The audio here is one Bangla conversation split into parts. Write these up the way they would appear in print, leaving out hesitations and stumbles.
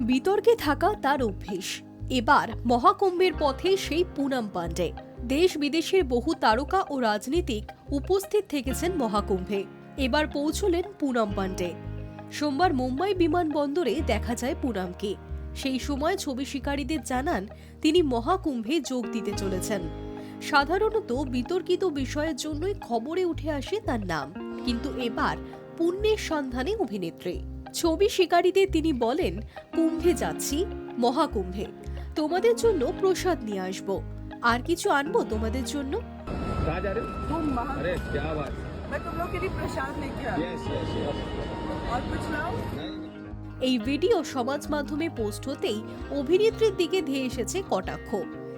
বিতর্কে থাকা তার অভ্যেস। এবার মহাকুম্ভের পথে সেই পুনাম পান্ডে। দেশ বিদেশের বহু তারকা ও রাজনীতিক উপস্থিত থেকেছেন মহাকুম্ভে। এবার পৌঁছলেন পুনাম পান্ডে। সোমবার মুম্বাই বিমানবন্দরে দেখা যায় পুনামকে। সেই সময় ছবি শিকারীদের জানান তিনি মহাকুম্ভে যোগ দিতে চলেছেন। সাধারণত বিতর্কিত বিষয়ের জন্যই খবরে উঠে আসে তার নাম, কিন্তু এবার পুণ্যের সন্ধানে অভিনেত্রী। ছবি শিকারীদের তিনি বলেন, কুম্ভে যাচ্ছি, মহাকুম্ভে। তোমাদের জন্য প্রসাদ নিয়ে আসবো, আর কিছু আনবো তোমাদের জন্য। এই ভিডিও সমাজ মাধ্যমে পোস্ট হতেই অভিনেত্রীর দিকে ধেয়ে এসেছে কটাক্ষ।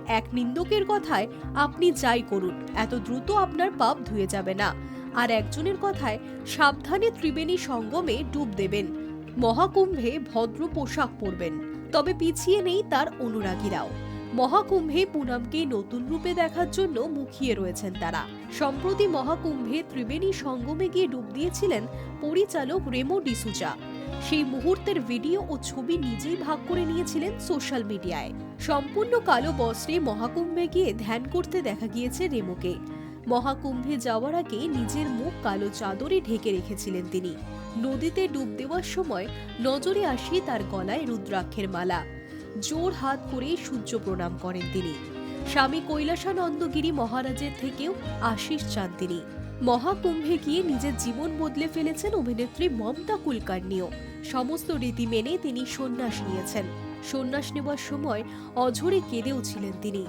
এক নিন্দুকের কথায়, আপনি যাই করুন, এত দ্রুত আপনার পাপ ধুয়ে যাবে না। আর একজনের কথায়, সাবধানে ত্রিবেণী সঙ্গমে ডুব দেবেন, মহাকুম্ভে ভদ্র পোশাক পরবেন। তবে পিছিয়ে নেই তার অনুরাগীরাও। মহাকুম্ভে পুনামকে নতুন রূপে দেখার জন্য মুখিয়ে রয়েছেন তারা। সম্প্রতি মহাকুম্ভে ত্রিবেণী সঙ্গমে গিয়ে ডুব দিয়েছিলেন পরিচালক রেমো ডিসুজা। সেই মুহূর্তের ভিডিও ও ছবি নিজেই ভাগ করে নিয়েছিলেন সোশ্যাল মিডিয়ায়। সম্পূর্ণ কালো বস্ত্রে মহাকুম্ভে গিয়ে ধ্যান করতে দেখা গিয়েছে রেমোকে। মহাকুম্ভে যাওয়ার আগে নিজের মুখ কালো চাদরে ঢেকে রেখেছিলেন তিনি। নদীতে ডুব দেওয়ার সময় নজরে আসে তার গলায় রুদ্রাক্ষের মালা। জোর হাত করে সূর্য প্রণাম করেন তিনি। স্বামী কৈলাসানন্দগিরি মহারাজের থেকেও আশীষ চান তিনি। মহাকুম্ভে গিয়ে নিজের জীবন বদলে ফেলেছেন অভিনেত্রী মমতা কুলকার্নিও। সমস্ত রীতি মেনে তিনি সন্ন্যাস নিয়েছেন। সন্ন্যাস নেওয়ার সময় অঝরে কেঁদেও ছিলেন তিনি।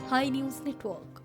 Hi News network.